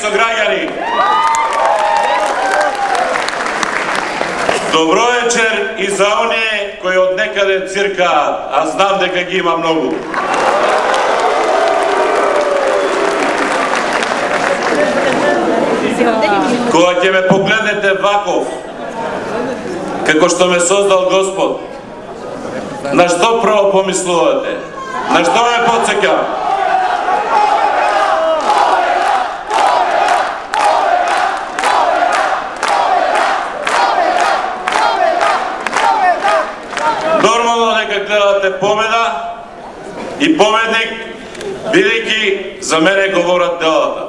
сограѓани. Добро вечер и за оние кои од некаде циркаат, а знам дека ги има многу. Кога ќе ме погледнете ваков, како што ме создал Господ, на што прво помислувате? На што ме потсеќа? Нормално дека гледате победа и победник, бидејќи за мене говорат делата.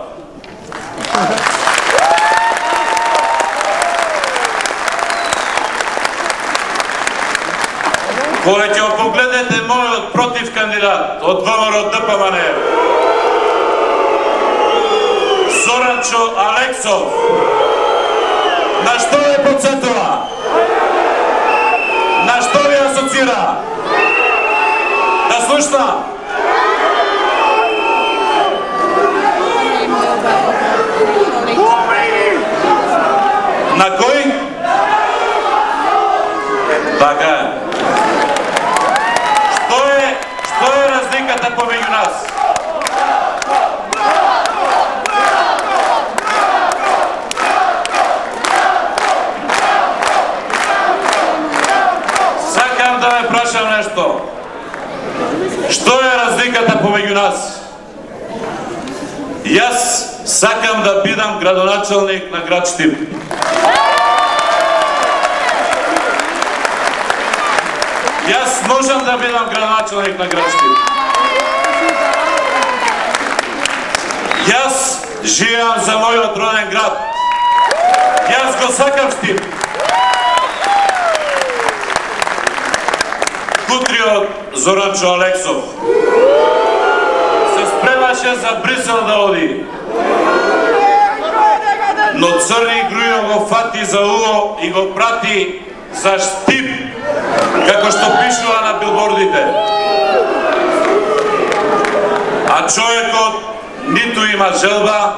Кога ќе погледнете мојот против кандидат од ВМРО ДПМН, Зоранчо Алексов, на што ве потсетува? На што ви асоцира? Да слушна? На кој? Така е. Што е разликата помеѓу нас? Сакам да ме прашам нешто. Што е разликата помеѓу нас? Јас сакам да бидам градоначалник на град Штип. Јас можам да бидам градоначалник на град Штип. Јас живеам за мојот роден град. Јас го сакам Штип. Кутриот Зоранчо Алексов се спремаше за Брисел да оди, но Црни Грујо го фати за уво и го прати за Штип, како што пишува на билбордите. А човекот ниту има желба,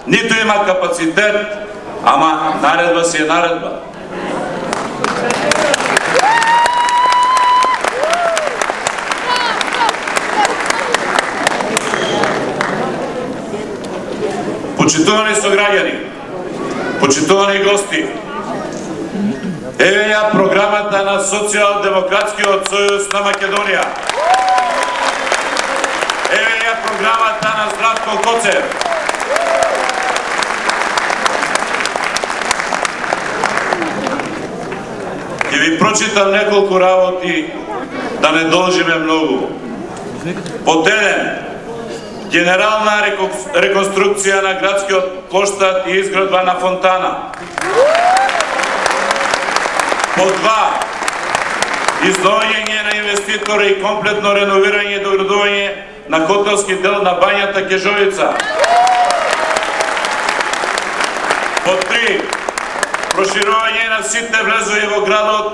ниту има капацитет, ама наредба си е наредба. Почитувани сограѓани, почитувани гости, еве ја програмата на Социјалдемократскиот сојуз на Македонија. Еве ја програмата на Здравко Коцев. Ќе ви прочитам неколку работи, да не должиме многу. Под 1. Генерална реконструкција на градскиот плоштад и изградба на фонтана. Под 2. Издвојање на инвеститори и комплетно реновирање и доградување на хотелски дел на бањата Кежовица. Под 3. Проширување на сите влезови во градот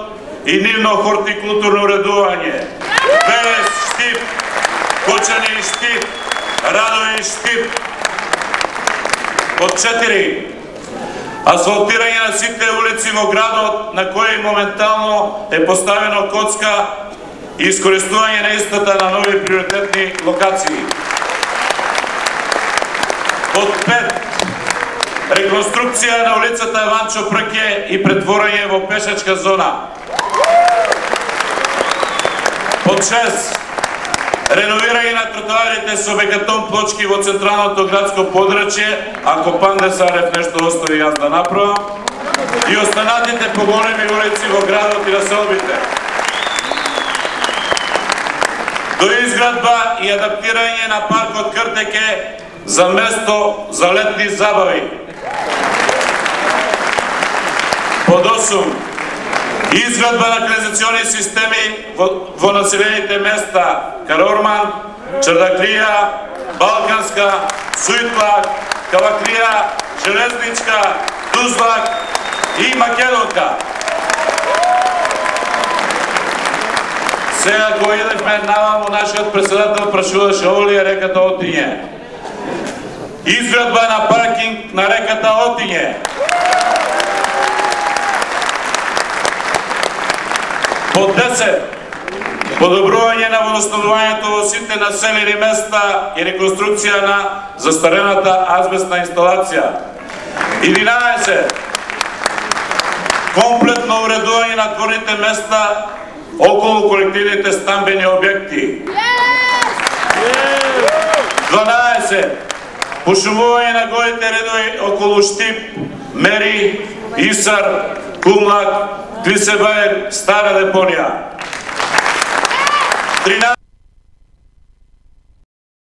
и нивно хортикултурно уредување. Велес Штип, Кочани Штип, Радови Штип. Под 4. Асфалтирање на сите улици во градот на кои моментално е поставено коцка и искористување на истата на нови приоритетни локации. Под 5. Реконструкција на улицата Ванчо Прке и претворање во пешачка зона. Под 6. Реновирање на тротоарите со бекатон плочки во централното градско подрачје, ако Панде Сарев нешто остави јас да направам, и останатите поголеми улици во градот и населбите. До изградба и адаптирање на паркот Кртеке за место за летни забави. Под 8. Изградба на канализациони системи во населените места Карорман, Чардаклија, Балканска, Сујтлак, Каваклија, Железничка, Тузлак и Македонка. Сега кога идевме наваму, нашиот председател прашуваше ово ли е реката Отиње. изградба на паркинг на реката Отиње. Под 10. Подобрување на водоснабдувањето во сите населени места и реконструкција на застарената азбестна инсталација. 11. Комплетно уредување на дворните места околу колективните стамбени објекти. 12. Пошумување на голите редови околу Штип, Мери, Исар, Кумлак, Клисебајер, Стара Депонија. 13.